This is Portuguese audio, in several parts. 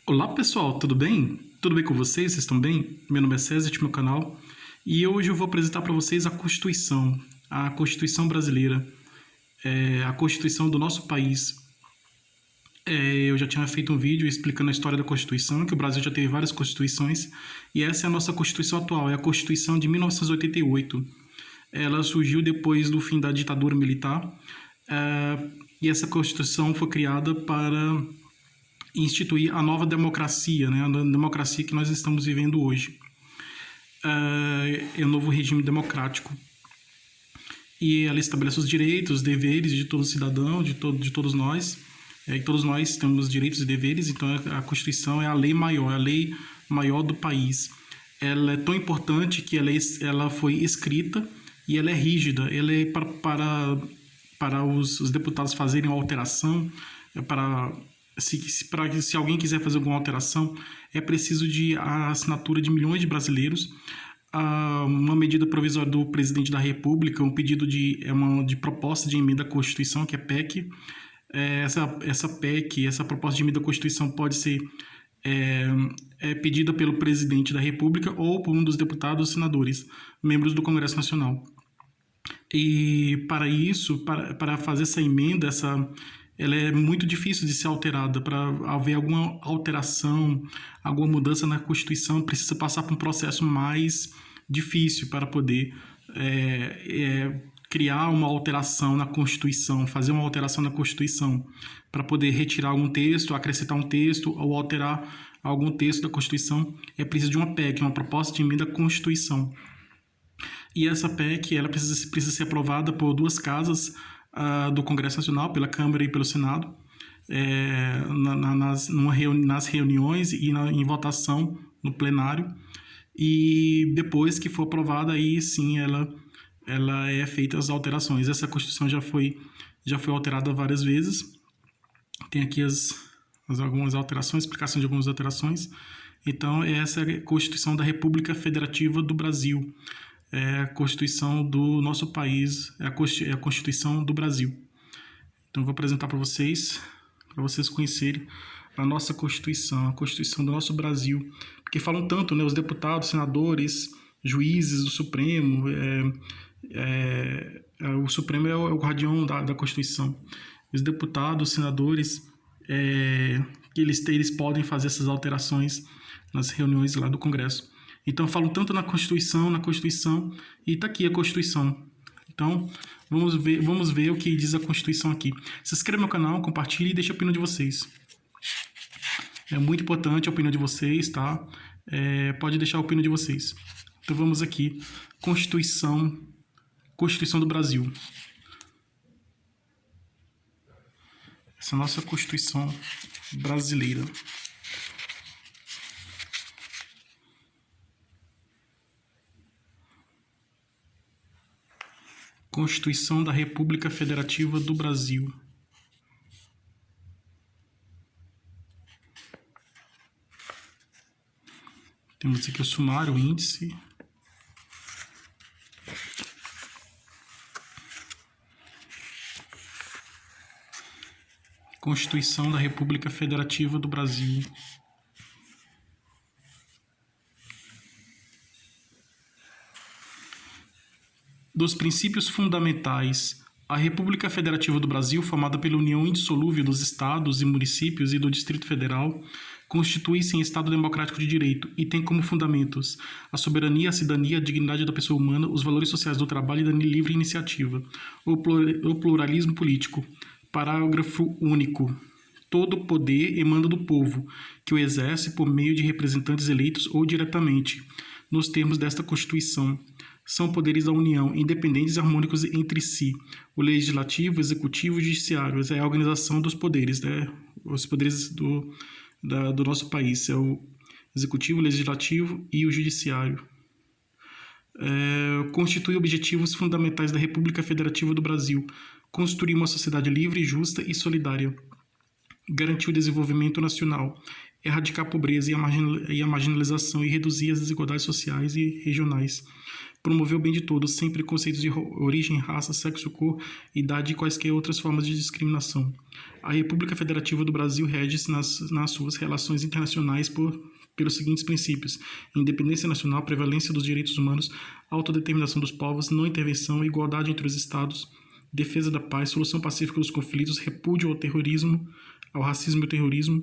Olá pessoal, tudo bem? Tudo bem com vocês? Vocês estão bem? Meu nome é César, este é meu canal, e hoje eu vou apresentar para vocês a Constituição brasileira, a Constituição do nosso país. Eu já tinha feito um vídeo explicando a história da Constituição, que o Brasil já teve várias constituições, e essa é a nossa Constituição atual, é a Constituição de 1988. Ela surgiu depois do fim da ditadura militar, e essa Constituição foi criada para instituir a nova democracia, né? A democracia que nós estamos vivendo hoje. É o novo regime democrático. E ela estabelece os direitos, os deveres de todo cidadão, de todos nós. E todos nós temos direitos e deveres, então a Constituição é a lei maior do país. Ela é tão importante que ela foi escrita e ela é rígida. Ela é para os deputados fazerem uma alteração, se alguém quiser fazer alguma alteração, é preciso de a assinatura de milhões de brasileiros, uma medida provisória do presidente da República, um pedido de proposta de emenda à Constituição, que é PEC. Essa PEC, essa proposta de emenda à Constituição pode ser pedida pelo presidente da República ou por um dos deputados ou senadores, membros do Congresso Nacional. E para isso, para fazer essa emenda, ela é muito difícil de ser alterada. Para haver alguma alteração, alguma mudança na Constituição, precisa passar por um processo mais difícil para poder criar uma alteração na Constituição, fazer uma alteração na Constituição, para poder retirar algum texto, acrescentar um texto ou alterar algum texto da Constituição. É preciso de uma PEC, uma proposta de emenda à Constituição. E essa PEC ela precisa ser aprovada por duas casas do Congresso Nacional, pela Câmara e pelo Senado, nas reuniões e em votação no plenário. E depois que for aprovada, aí sim ela é feita as alterações. Essa Constituição já foi alterada várias vezes. Tem aqui algumas alterações, explicação de algumas alterações. Então, essa é a Constituição da República Federativa do Brasil. É a Constituição do nosso país, é a Constituição do Brasil. Então, eu vou apresentar para vocês conhecerem a nossa Constituição, a Constituição do nosso Brasil. Porque falam tanto, né, os deputados, senadores, juízes do Supremo, o Supremo é o guardião da Constituição. Os deputados, senadores, eles podem fazer essas alterações nas reuniões lá do Congresso. Então, falam tanto na Constituição, e está aqui a Constituição. Então, vamos ver o que diz a Constituição aqui. Se inscreva no canal, compartilhe e deixe a opinião de vocês. É muito importante a opinião de vocês, tá? Pode deixar a opinião de vocês. Então, vamos aqui. Constituição do Brasil. Essa é a nossa Constituição brasileira. Constituição da República Federativa do Brasil. Temos aqui o sumário, o índice. Constituição da República Federativa do Brasil. Dos princípios fundamentais, a República Federativa do Brasil, formada pela união indissolúvel dos estados e municípios e do Distrito Federal, constitui-se em Estado democrático de direito e tem como fundamentos a soberania, a cidadania, a dignidade da pessoa humana, os valores sociais do trabalho e da livre iniciativa, o pluralismo político. Parágrafo único. Todo poder emana do povo, que o exerce por meio de representantes eleitos ou diretamente, nos termos desta Constituição. São poderes da União, independentes e harmônicos entre si. O Legislativo, o Executivo e o Judiciário. É a organização dos poderes, né? Os poderes do nosso país. É o Executivo, o Legislativo e o Judiciário. Constitui objetivos fundamentais da República Federativa do Brasil. Construir uma sociedade livre, justa e solidária. Garantir o desenvolvimento nacional. Erradicar a pobreza e a marginalização e reduzir as desigualdades sociais e regionais. Promover o bem de todos, sem preconceitos de origem, raça, sexo, cor, idade e quaisquer outras formas de discriminação. A República Federativa do Brasil rege-se nas suas relações internacionais pelos seguintes princípios: independência nacional, prevalência dos direitos humanos, autodeterminação dos povos, não intervenção, igualdade entre os Estados, defesa da paz, solução pacífica dos conflitos, repúdio ao terrorismo, ao racismo e ao terrorismo,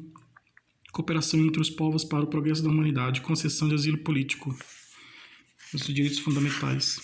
cooperação entre os povos para o progresso da humanidade, concessão de asilo político, os direitos fundamentais,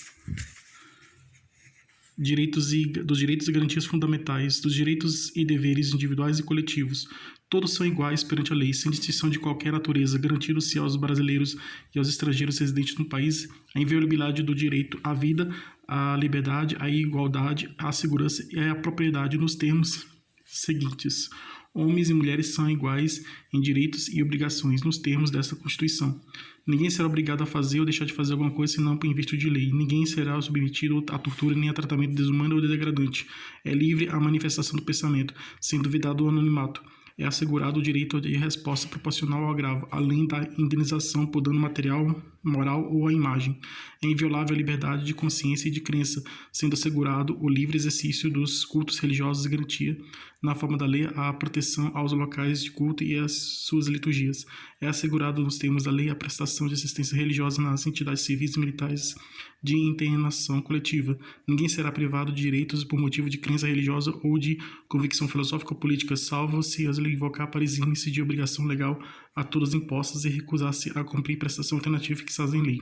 dos direitos e garantias fundamentais, dos direitos e deveres individuais e coletivos. Todos são iguais perante a lei, sem distinção de qualquer natureza, garantindo-se aos brasileiros e aos estrangeiros residentes no país a inviolabilidade do direito à vida, à liberdade, à igualdade, à segurança e à propriedade nos termos seguintes: homens e mulheres são iguais em direitos e obrigações nos termos desta Constituição. Ninguém será obrigado a fazer ou deixar de fazer alguma coisa senão por virtude de lei. Ninguém será submetido à tortura nem a tratamento desumano ou degradante. É livre a manifestação do pensamento, sendo vedado o anonimato. É assegurado o direito de resposta proporcional ao agravo, além da indenização por dano material, moral ou à imagem. É inviolável a liberdade de consciência e de crença, sendo assegurado o livre exercício dos cultos religiosos e garantia, na forma da lei, a proteção aos locais de culto e às suas liturgias. É assegurado nos termos da lei a prestação de assistência religiosa nas entidades civis e militares de internação coletiva. Ninguém será privado de direitos por motivo de crença religiosa ou de convicção filosófica ou política, salvo se as invocar para eximir-se de obrigação legal a todas impostas e recusar-se a cumprir prestação alternativa fixada em lei.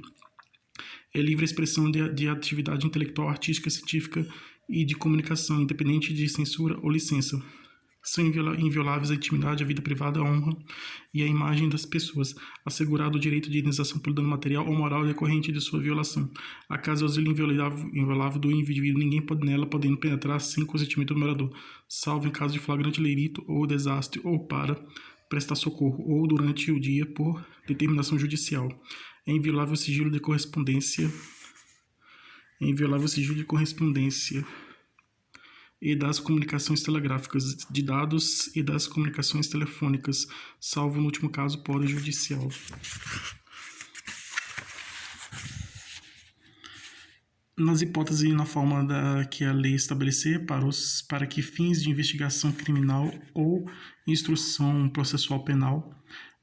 É livre a expressão de atividade intelectual, artística, científica e de comunicação, independente de censura ou licença. São invioláveis a intimidade, a vida privada, a honra e a imagem das pessoas, assegurado o direito de indenização pelo dano material ou moral decorrente de sua violação. A casa é asilo inviolável do indivíduo, ninguém pode nela podendo penetrar sem consentimento do morador, salvo em caso de flagrante delito ou desastre, ou para prestar socorro, ou durante o dia por determinação judicial. É inviolável o sigilo de correspondência. E das comunicações telegráficas, de dados e das comunicações telefônicas, salvo no último caso por ordem judicial. Nas hipóteses e na forma que a lei estabelecer para que fins de investigação criminal ou instrução processual penal,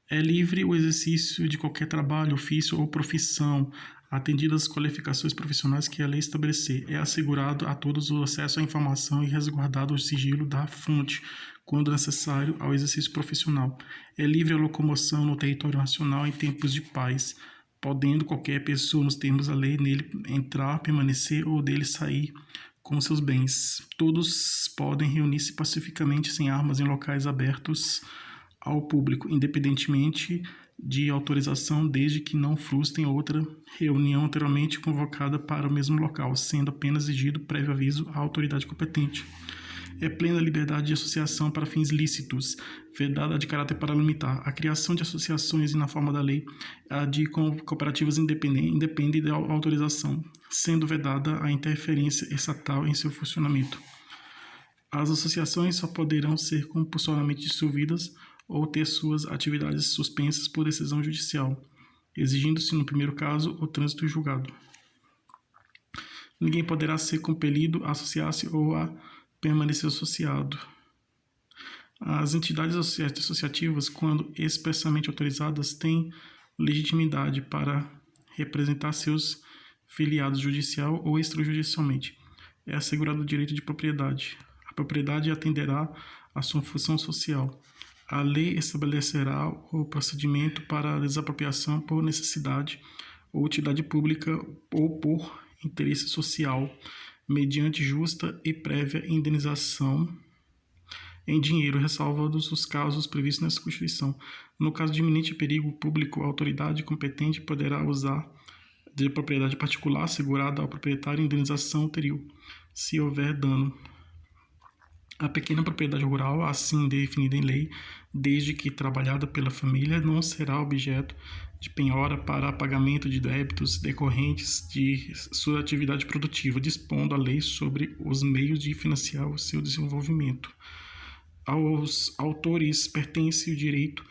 é livre o exercício de qualquer trabalho, ofício ou profissão, atendidas as qualificações profissionais que a lei estabelecer. É assegurado a todos o acesso à informação e resguardado o sigilo da fonte, quando necessário, ao exercício profissional. É livre a locomoção no território nacional em tempos de paz, podendo qualquer pessoa, nos termos da lei, nele entrar, permanecer ou dele sair com seus bens. Todos podem reunir-se pacificamente sem armas em locais abertos ao público, independentemente de autorização, desde que não frustrem outra reunião anteriormente convocada para o mesmo local, sendo apenas exigido prévio aviso à autoridade competente. É plena liberdade de associação para fins lícitos, vedada de caráter parlamentar. A criação de associações e na forma da lei, a de cooperativas independe da autorização, sendo vedada a interferência estatal em seu funcionamento. As associações só poderão ser compulsoriamente dissolvidas ou ter suas atividades suspensas por decisão judicial, exigindo-se, no primeiro caso, o trânsito em julgado. Ninguém poderá ser compelido a associar-se ou a permanecer associado. As entidades associativas, quando expressamente autorizadas, têm legitimidade para representar seus filiados judicial ou extrajudicialmente. É assegurado o direito de propriedade. A propriedade atenderá à sua função social. A lei estabelecerá o procedimento para a desapropriação por necessidade ou utilidade pública ou por interesse social, mediante justa e prévia indenização em dinheiro, ressalvados os casos previstos nesta Constituição. No caso de iminente perigo público, a autoridade competente poderá usar de propriedade particular assegurada ao proprietário indenização ulterior, se houver dano. A pequena propriedade rural, assim definida em lei, desde que trabalhada pela família, não será objeto de penhora para pagamento de débitos decorrentes de sua atividade produtiva, dispondo a lei sobre os meios de financiar o seu desenvolvimento. Aos autores pertence o direito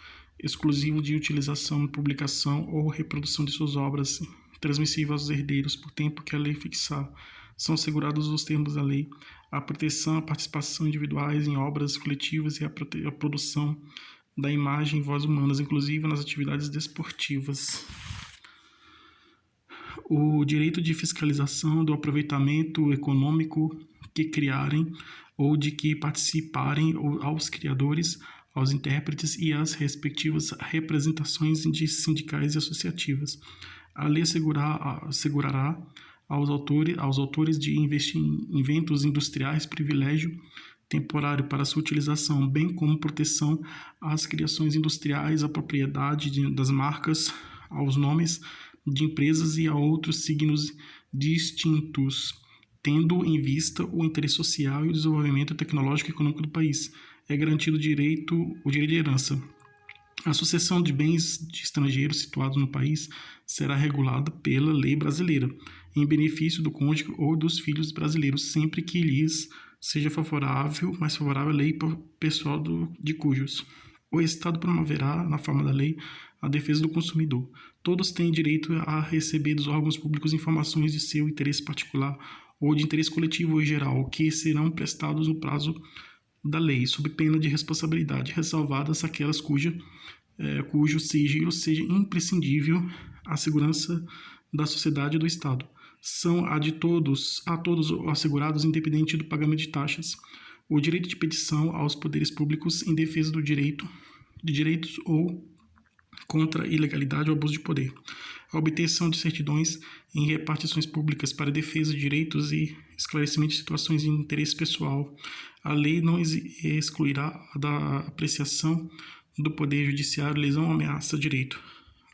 exclusivo de utilização, publicação ou reprodução de suas obras, transmissível aos herdeiros por tempo que a lei fixar. São assegurados os termos da lei a proteção, a participação individuais em obras coletivas e a produção da imagem e voz humanas, inclusive nas atividades desportivas. O direito de fiscalização do aproveitamento econômico que criarem ou de que participarem aos criadores, aos intérpretes e às respectivas representações de sindicais e associativas. A lei assegurará aos autores de inventos industriais privilégio temporário para sua utilização, bem como proteção às criações industriais, à propriedade das marcas, aos nomes de empresas e a outros signos distintos, tendo em vista o interesse social e o desenvolvimento tecnológico e econômico do país. É garantido o direito de herança. A sucessão de bens de estrangeiros situados no país será regulada pela lei brasileira, em benefício do cônjuge ou dos filhos brasileiros, sempre que lhes seja mais favorável a lei pessoal de cujos. O Estado promoverá, na forma da lei, a defesa do consumidor. Todos têm direito a receber dos órgãos públicos informações de seu interesse particular ou de interesse coletivo ou geral, que serão prestados no prazo da lei, sob pena de responsabilidade, ressalvadas aquelas cujo sigilo seja imprescindível à segurança da sociedade e do Estado. São a todos assegurados, independente do pagamento de taxas, o direito de petição aos poderes públicos em defesa de direitos ou contra a ilegalidade ou abuso de poder. A obtenção de certidões em repartições públicas para defesa de direitos e esclarecimento de situações de interesse pessoal. A lei não excluirá da apreciação do Poder Judiciário lesão ou ameaça a direito.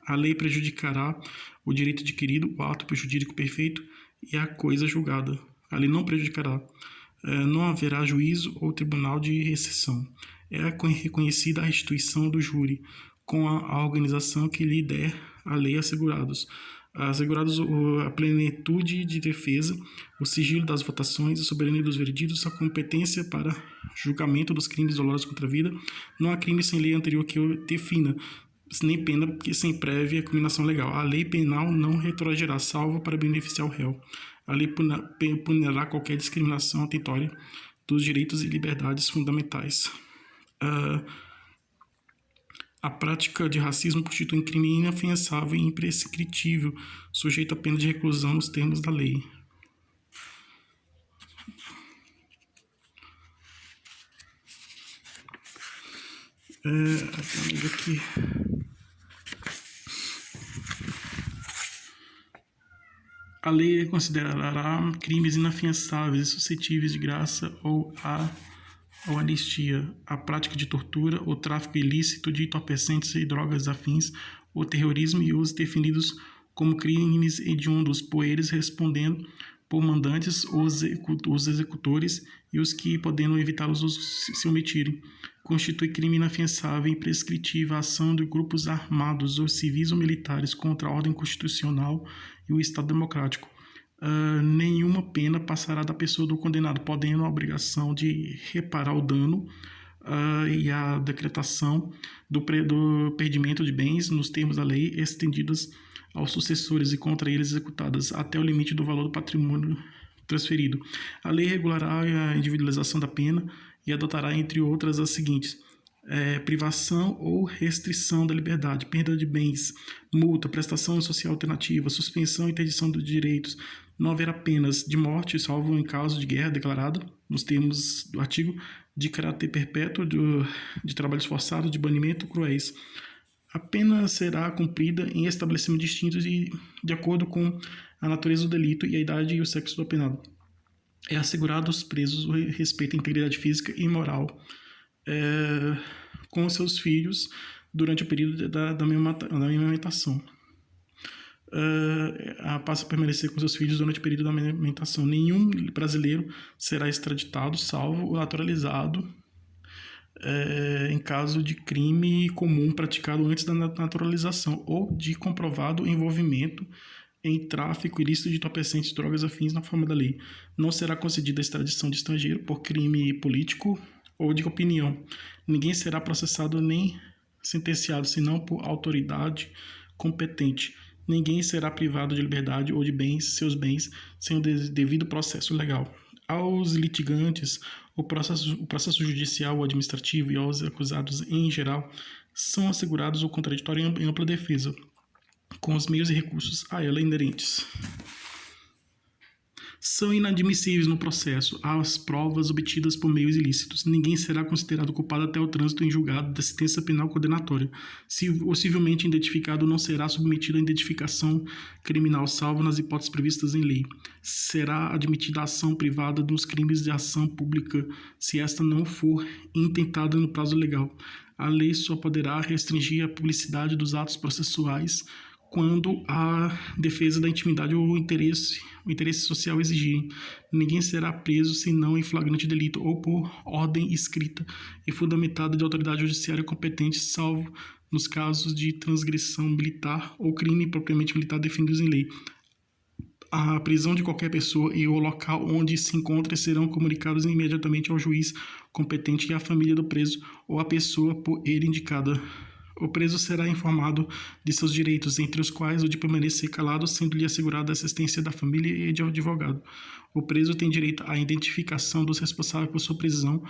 A lei prejudicará o direito adquirido, o ato jurídico perfeito e a coisa julgada. A lei não prejudicará. Não haverá juízo ou tribunal de recessão. É reconhecida a restituição do júri, com a organização que lhe der a lei assegurados a plenitude de defesa, o sigilo das votações, a soberania dos veredictos, a competência para julgamento dos crimes dolosos contra a vida. Não há crime sem lei anterior que o defina, nem pena sem prévia combinação legal. A lei penal não retroagirá, salvo para beneficiar o réu. A lei punirá qualquer discriminação atentatória dos direitos e liberdades fundamentais. A prática de racismo constitui um crime inafiançável e imprescritível, sujeito a pena de reclusão nos termos da lei. Aqui. A lei considerará crimes inafiançáveis e suscetíveis de graça ou anistia, a prática de tortura, o tráfico ilícito de entorpecentes e drogas afins, o terrorismo e os definidos como crimes hediondos, por eles respondendo por mandantes, os executores e os que, podendo evitá-los, se omitirem. Constitui crime inafiançável e imprescritível a ação de grupos armados ou civis ou militares contra a ordem constitucional e o Estado democrático. Nenhuma pena passará da pessoa do condenado, podendo a obrigação de reparar o dano e a decretação do perdimento de bens nos termos da lei estendidas aos sucessores e contra eles executadas até o limite do valor do patrimônio transferido. A lei regulará a individualização da pena e adotará, entre outras, as seguintes: privação ou restrição da liberdade, perda de bens, multa, prestação social alternativa, suspensão e interdição dos direitos. Não haverá penas de morte, salvo em caso de guerra declarada, nos termos do artigo, de caráter perpétuo, de trabalhos forçados, de banimento cruéis. A pena será cumprida em estabelecimentos distintos e de acordo com a natureza do delito e a idade e o sexo do apenado. É assegurado aos presos o respeito à integridade física e moral com seus filhos durante o período da amamentação. Passa a permanecer com seus filhos durante o período da amamentação. Nenhum brasileiro será extraditado, salvo o naturalizado, em caso de crime comum praticado antes da naturalização ou de comprovado envolvimento em tráfico ilícito de entorpecentes, drogas afins na forma da lei. Não será concedida a extradição de estrangeiro por crime político ou de opinião. Ninguém será processado nem sentenciado, senão por autoridade competente. Ninguém será privado de liberdade ou de seus bens, sem o devido processo legal. Aos litigantes, o processo judicial ou administrativo e aos acusados em geral são assegurados o contraditório em ampla defesa, com os meios e recursos a ela inerentes. São inadmissíveis no processo as provas obtidas por meios ilícitos. Ninguém será considerado culpado até o trânsito em julgado da sentença penal condenatória. Se possivelmente identificado, não será submetido à identificação criminal, salvo nas hipóteses previstas em lei. Será admitida a ação privada nos crimes de ação pública, se esta não for intentada no prazo legal. A lei só poderá restringir a publicidade dos atos processuais quando a defesa da intimidade ou o interesse social exigirem. Ninguém será preso senão em flagrante delito ou por ordem escrita e fundamentada de autoridade judiciária competente, salvo nos casos de transgressão militar ou crime propriamente militar definidos em lei. A prisão de qualquer pessoa e o local onde se encontra serão comunicados imediatamente ao juiz competente e à família do preso ou à pessoa por ele indicada. O preso será informado de seus direitos, entre os quais o de permanecer calado, sendo-lhe assegurada a assistência da família e de advogado. O preso tem direito à identificação dos responsáveis por sua prisão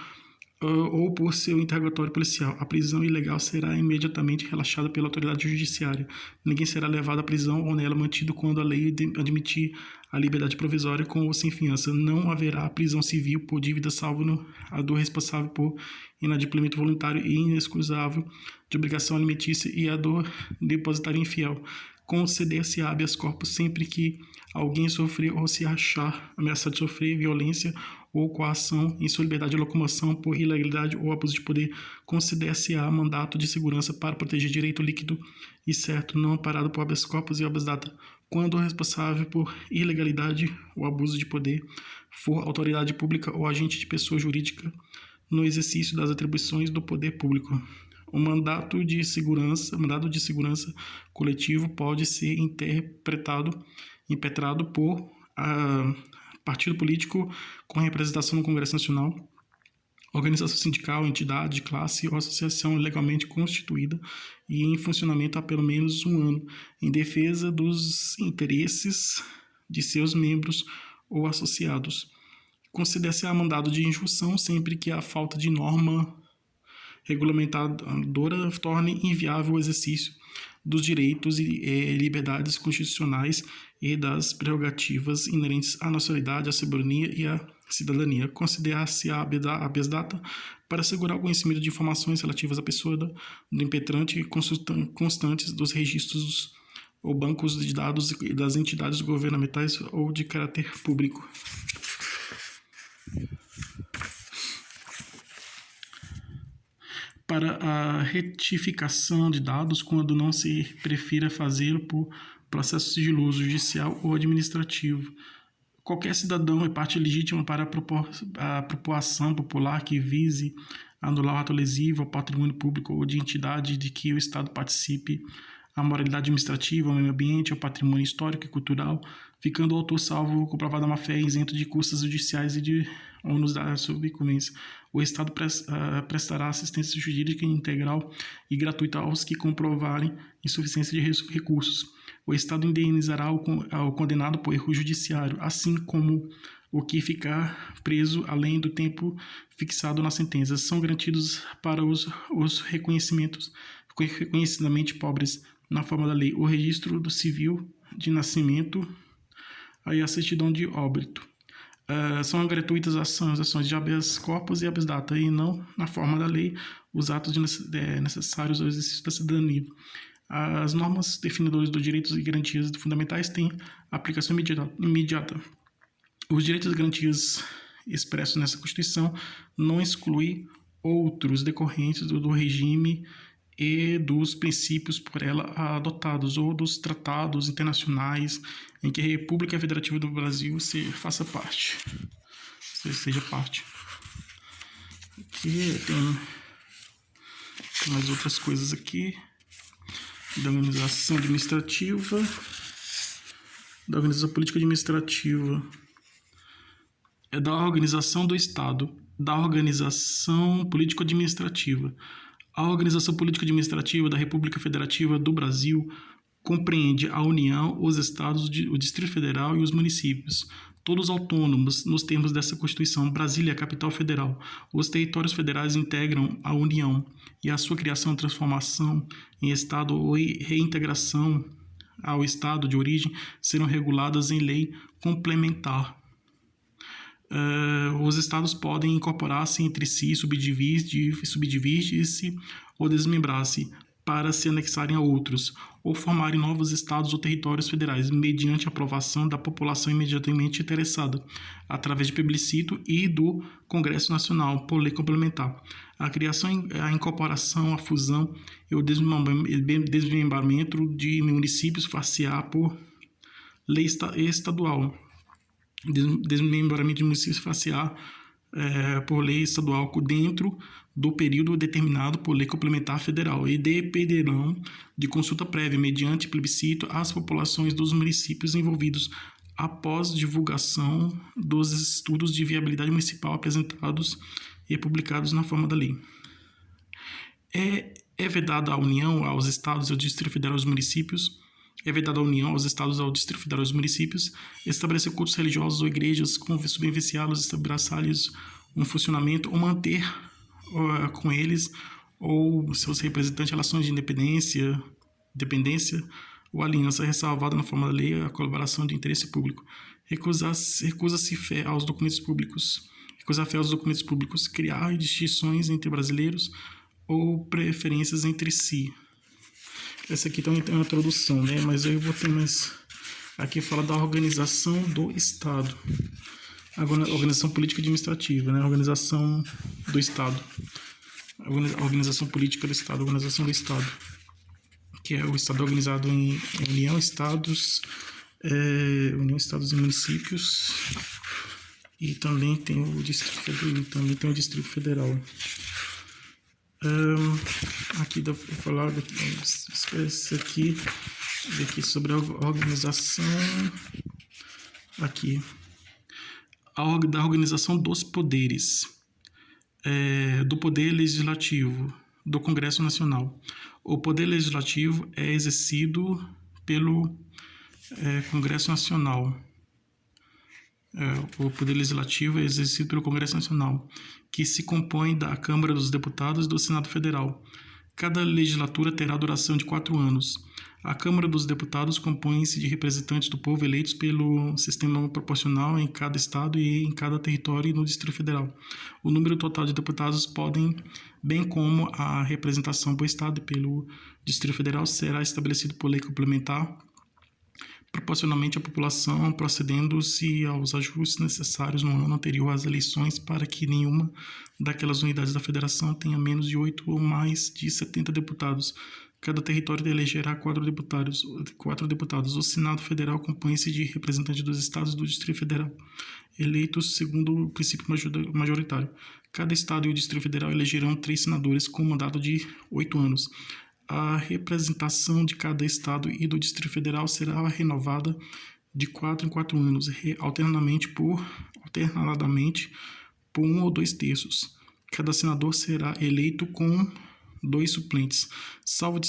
ou por seu interrogatório policial. A prisão ilegal será imediatamente relaxada pela autoridade judiciária. Ninguém será levado à prisão ou nela mantido quando a lei admitir a liberdade provisória com ou sem fiança. Não haverá prisão civil por dívida, salvo a do responsável por inadimplemento voluntário e inexcusável de obrigação alimentícia e a do depositário infiel. Conceder-se habeas corpus sempre que alguém sofrer ou se achar ameaçado de sofrer violência ou coação em sua liberdade de locomoção por ilegalidade ou abuso de poder. Conceder-se-á mandato de segurança para proteger direito líquido e certo, não amparado por habeas corpus e habeas data, quando o responsável por ilegalidade ou abuso de poder for autoridade pública ou agente de pessoa jurídica no exercício das atribuições do poder público. O mandato de segurança coletivo pode ser impetrado por partido político com representação no Congresso Nacional, organização sindical, entidade de classe ou associação legalmente constituída e em funcionamento há pelo menos um ano, em defesa dos interesses de seus membros ou associados. Considera-se-á mandado de injunção sempre que a falta de norma regulamentadora torne inviável o exercício dos direitos e liberdades constitucionais e das prerrogativas inerentes à nacionalidade, à soberania e à cidadania. Considerar-se-á habeas data para assegurar o conhecimento de informações relativas à pessoa do impetrante constantes dos registros ou bancos de dados das entidades governamentais ou de caráter público. Para a retificação de dados, quando não se prefira fazê-lo por processo sigiloso, judicial ou administrativo. Qualquer cidadão é parte legítima para a propoação popular que vise anular o ato lesivo ao patrimônio público ou de entidade de que o Estado participe, a moralidade administrativa, ao meio ambiente, ao patrimônio histórico e cultural, ficando o autor salvo comprovada má-fé, isento de custas judiciais e de ônus da subincumbência. O Estado prestará assistência jurídica integral e gratuita aos que comprovarem insuficiência de recursos. O Estado indenizará o condenado por erro judiciário, assim como o que ficar preso além do tempo fixado na sentença. São garantidos para os reconhecidamente pobres na forma da lei o registro do civil de nascimento e a certidão de óbito. São gratuitas as ações de habeas corpus e habeas data, e não, na forma da lei, os atos necessários ao exercício da cidadania. As normas definidoras dos direitos e garantias fundamentais têm aplicação imediata. Os direitos e garantias expressos nessa Constituição não excluem outros decorrentes do regime e dos princípios por ela adotados ou dos tratados internacionais em que a República Federativa do Brasil seja parte. Aqui tem mais outras coisas aqui da organização administrativa, da organização política administrativa, da organização do Estado, da organização político-administrativa. A organização político-administrativa da República Federativa do Brasil compreende a União, os Estados, o Distrito Federal e os municípios. todos autônomos nos termos dessa Constituição. Brasília é a capital federal. Os territórios federais integram a União e a sua criação, transformação em Estado ou reintegração ao Estado de origem serão reguladas em lei complementar. Os estados podem incorporar-se entre si, subdividir-se ou desmembrar-se para se anexarem a outros, ou formarem novos estados ou territórios federais, mediante aprovação da população imediatamente interessada, através de plebiscito e do Congresso Nacional, por lei complementar. A criação, a incorporação, a fusão e o desmembramento de municípios far-se-á por lei estadual. Desmembramento de municípios far-se-á por lei estadual dentro do período determinado por lei complementar federal e dependerão de consulta prévia mediante plebiscito às populações dos municípios envolvidos após divulgação dos estudos de viabilidade municipal apresentados e publicados na forma da lei. É vedada à União, aos Estados e ao Distrito Federal aos municípios. É vedada à União, aos Estados e ao Distrito Federal aos municípios estabelecer cultos religiosos ou igrejas, subvenciá-los, estabelecer-lhes um funcionamento ou manter com eles ou seus representantes relações de dependência ou aliança ressalvada na forma da lei a colaboração de interesse público. Recusa-se fé aos documentos públicos. Recusar fé aos documentos públicos. Criar distinções entre brasileiros ou preferências entre si. Essa aqui também tem uma tradução, né? Mas eu vou ter mais... Aqui fala da organização do Estado. Agora, organização política e administrativa, né? Organização do Estado. Organização política do Estado. Organização do Estado. Que é o Estado organizado em União, Estados... União, Estados e municípios. E também tem o Distrito Federal. Aqui dá para falar isso aqui sobre a organização aqui da organização dos poderes, do poder legislativo do Congresso Nacional. O poder legislativo é exercido pelo Congresso Nacional. O Poder Legislativo é exercido pelo Congresso Nacional, que se compõe da Câmara dos Deputados e do Senado Federal. Cada legislatura terá duração de 4 anos. A Câmara dos Deputados compõe-se de representantes do povo eleitos pelo sistema proporcional em cada estado e em cada território e no Distrito Federal. O número total de deputados podem, bem como a representação por estado e pelo Distrito Federal, será estabelecido por lei complementar proporcionalmente à população, procedendo-se aos ajustes necessários no ano anterior às eleições para que nenhuma daquelas unidades da federação tenha menos de 8 ou mais de 70 deputados. Cada território elegerá 4 deputados. O Senado Federal compõe-se de representantes dos estados e do Distrito Federal, eleitos segundo o princípio majoritário. Cada estado e o Distrito Federal elegerão 3 senadores com mandato de 8 anos. A representação de cada estado e do Distrito Federal será renovada de 4 em 4 anos, alternadamente por 1 ou 2 terços. Cada senador será eleito com 2 suplentes, salvo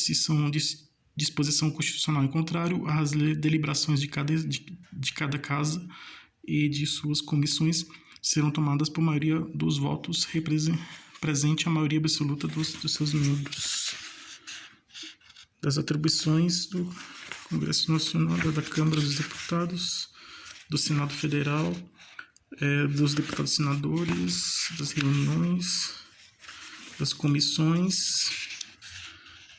disposição constitucional em contrário, as deliberações de cada casa e de suas comissões serão tomadas por maioria dos votos presente a maioria absoluta dos seus membros. Das atribuições do Congresso Nacional, da Câmara dos Deputados, do Senado Federal, dos deputados senadores, das reuniões, das comissões,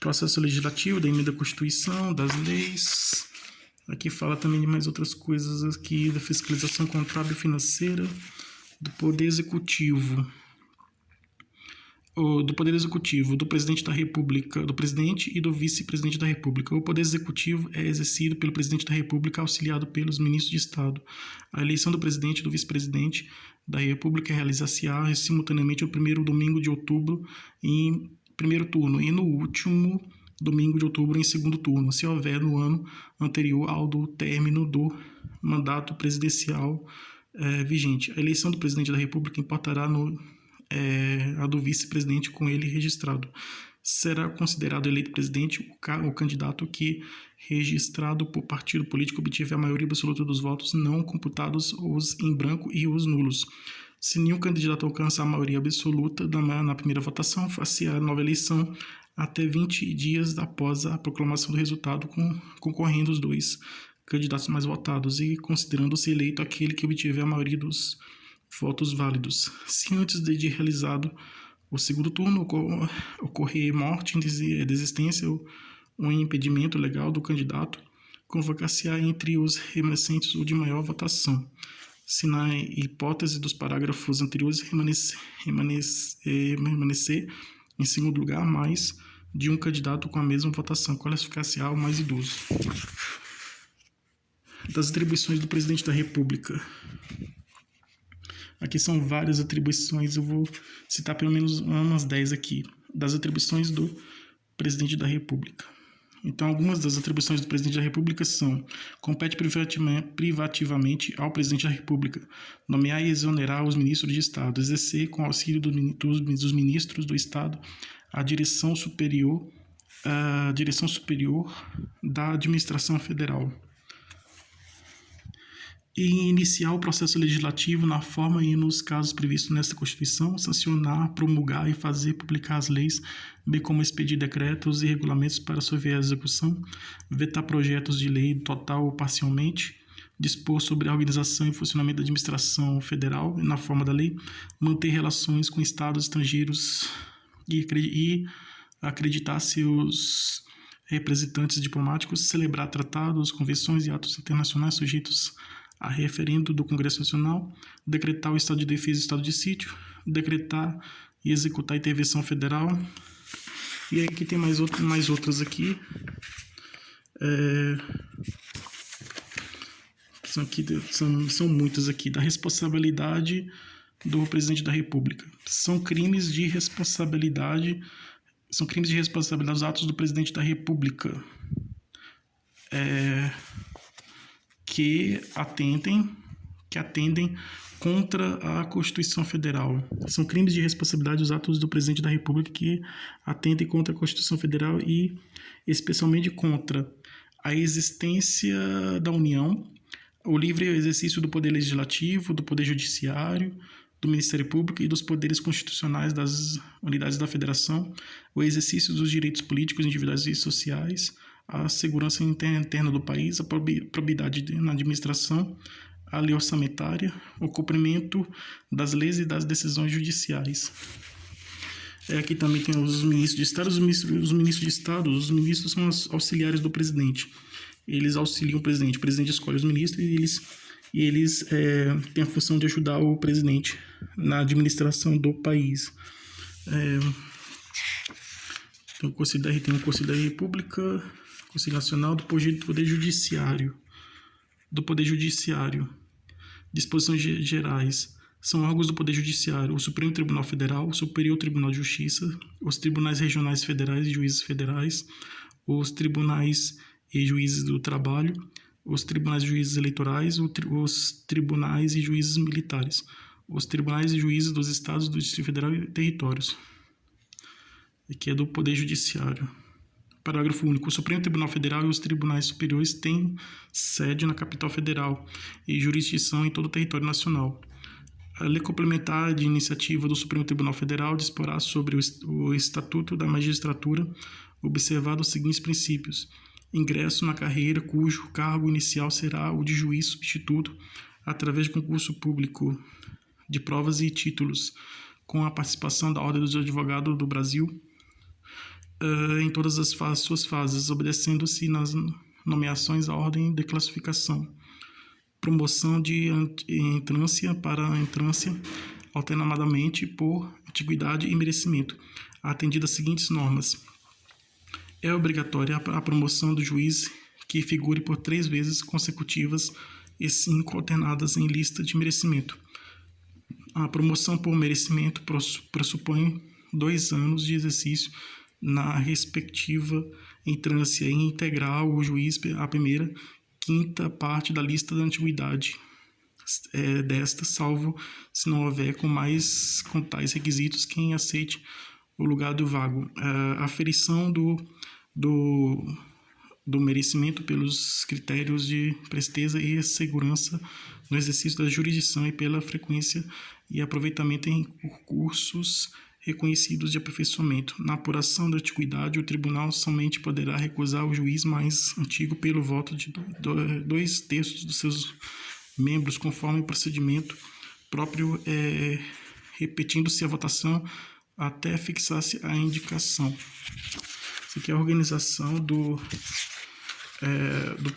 processo legislativo, da emenda à Constituição, das leis. Aqui fala também de mais outras coisas aqui, da fiscalização contábil e financeira, do Poder Executivo. Do Poder Executivo, do Presidente da República, do Presidente e do Vice-Presidente da República. O Poder Executivo é exercido pelo Presidente da República, auxiliado pelos Ministros de Estado. A eleição do Presidente e do Vice-Presidente da República realizar-se-á simultaneamente no primeiro domingo de outubro em primeiro turno e no último domingo de outubro em segundo turno, se houver no ano anterior ao do término do mandato presidencial vigente. A eleição do Presidente da República importará a do vice-presidente com ele registrado. será considerado eleito presidente o candidato que, registrado por partido político, obtiver a maioria absoluta dos votos, não computados os em branco e os nulos. Se nenhum candidato alcançar a maioria absoluta na primeira votação, far-se-á nova eleição até 20 dias após a proclamação do resultado, concorrendo os dois candidatos mais votados e considerando-se eleito aquele que obtiver a maioria dos votos válidos. Se antes de realizado o segundo turno ocorrer morte, desistência ou um impedimento legal do candidato, convocar-se-á entre os remanescentes o de maior votação. Se na hipótese dos parágrafos anteriores permanecer em segundo lugar mais de um candidato com a mesma votação, qualificar-se-á o mais idoso. Das atribuições do presidente da República. Aqui são várias atribuições, eu vou citar pelo menos umas 10 aqui, das atribuições do presidente da República. Então, algumas das atribuições do presidente da República são: compete privativamente ao presidente da República nomear e exonerar os ministros de Estado, exercer com auxílio dos ministros do Estado a direção superior da administração federal, e iniciar o processo legislativo na forma e nos casos previstos nesta Constituição, sancionar, promulgar e fazer publicar as leis, bem como expedir decretos e regulamentos para sua execução, vetar projetos de lei total ou parcialmente, dispor sobre a organização e funcionamento da administração federal na forma da lei, manter relações com estados estrangeiros e acreditar seus representantes diplomáticos, celebrar tratados, convenções e atos internacionais sujeitos a referendo do Congresso Nacional, decretar o estado de defesa e estado de sítio, decretar e executar a intervenção federal. E aí aqui tem mais outras aqui. São muitas aqui. Da responsabilidade do presidente da República. São crimes de responsabilidade os atos do presidente da República que atendem contra a Constituição Federal. São crimes de responsabilidade os atos do presidente da República que atendem contra a Constituição Federal e especialmente contra a existência da União, o livre exercício do poder legislativo, do poder judiciário, do Ministério Público e dos poderes constitucionais das unidades da Federação, o exercício dos direitos políticos, individuais e sociais, a segurança interna do país, a probidade na administração, a lei orçamentária, o cumprimento das leis e das decisões judiciais. Aqui também tem os ministros de Estado. Os ministros de Estado, os ministros são os auxiliares do presidente. Eles auxiliam o presidente escolhe os ministros e eles têm a função de ajudar o presidente na administração do país. Tem o Conselho da República, Conselho Nacional do Poder Judiciário. Disposições gerais. São órgãos do Poder Judiciário: o Supremo Tribunal Federal, o Superior Tribunal de Justiça, os Tribunais Regionais Federais e Juízes Federais, os Tribunais e Juízes do Trabalho, os Tribunais e Juízes Eleitorais, os Tribunais e Juízes Militares, os Tribunais e Juízes dos Estados, do Distrito Federal e Territórios. Aqui é do Poder Judiciário. Parágrafo único. O Supremo Tribunal Federal e os tribunais superiores têm sede na capital federal e jurisdição em todo o território nacional. A lei complementar de iniciativa do Supremo Tribunal Federal disporá sobre o Estatuto da Magistratura, observado os seguintes princípios: ingresso na carreira cujo cargo inicial será o de juiz substituto, através de concurso público de provas e títulos, com a participação da Ordem dos Advogados do Brasil, em todas as suas fases, obedecendo-se nas nomeações à ordem de classificação. Promoção de entrância para entrância, alternadamente por antiguidade e merecimento, atendidas as seguintes normas. É obrigatória a promoção do juiz que figure por 3 vezes consecutivas e 5 alternadas em lista de merecimento. A promoção por merecimento pressupõe 2 anos de exercício na respectiva entrância e integrar o juiz a primeira quinta parte da lista da antiguidade desta, salvo se não houver com tais requisitos quem aceite o lugar do vago. A aferição do merecimento pelos critérios de presteza e segurança no exercício da jurisdição e pela frequência e aproveitamento em cursos reconhecidos de aperfeiçoamento. Na apuração da antiguidade, o tribunal somente poderá recusar o juiz mais antigo pelo voto de 2/3 dos seus membros, conforme o procedimento próprio, repetindo-se a votação até fixar-se a indicação. Isso aqui é a organização do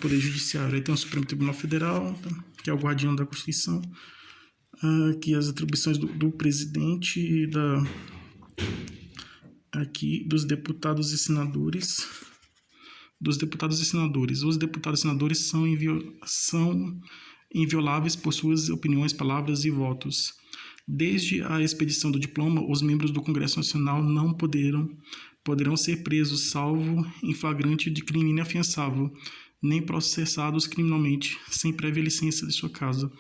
Poder Judiciário. Aí tem o Supremo Tribunal Federal, que é o guardião da Constituição, aqui as atribuições do presidente e dos deputados e senadores. Os deputados e senadores são invioláveis por suas opiniões, palavras e votos. Desde a expedição do diploma, os membros do Congresso Nacional não poderão ser presos, salvo em flagrante de crime inafiançável, nem processados criminalmente, sem prévia licença de sua casa.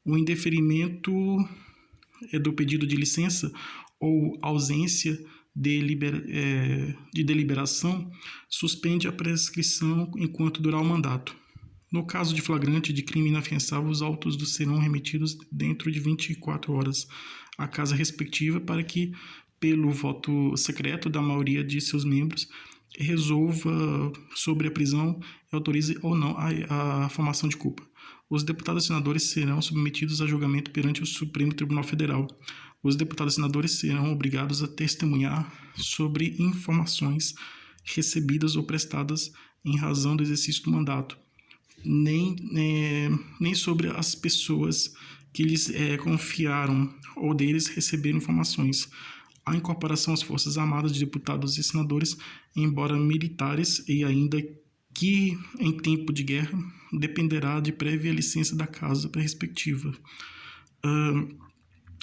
O indeferimento do pedido de licença ou ausência de deliberação suspende a prescrição enquanto durar o mandato. No caso de flagrante de crime inafiançável, os autos serão remetidos dentro de 24 horas à casa respectiva para que, pelo voto secreto da maioria de seus membros, resolva sobre a prisão e autorize ou não a formação de culpa. Os deputados e senadores serão submetidos a julgamento perante o Supremo Tribunal Federal. Os deputados e senadores serão obrigados a testemunhar sobre informações recebidas ou prestadas em razão do exercício do mandato, nem sobre as pessoas que lhes confiaram ou deles receberam informações. A incorporação às Forças Armadas de deputados e senadores, embora militares e ainda que em tempo de guerra, dependerá de prévia licença da casa respectiva.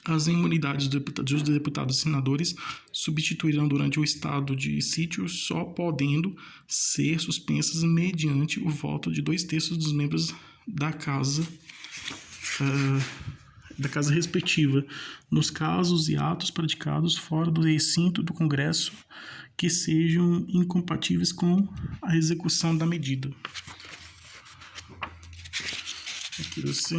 As imunidades dos deputados e senadores substituirão durante o estado de sítio, só podendo ser suspensas mediante o voto de 2/3 dos membros da casa respectiva, nos casos e atos praticados fora do recinto do Congresso que sejam incompatíveis com a execução da medida. Aqui você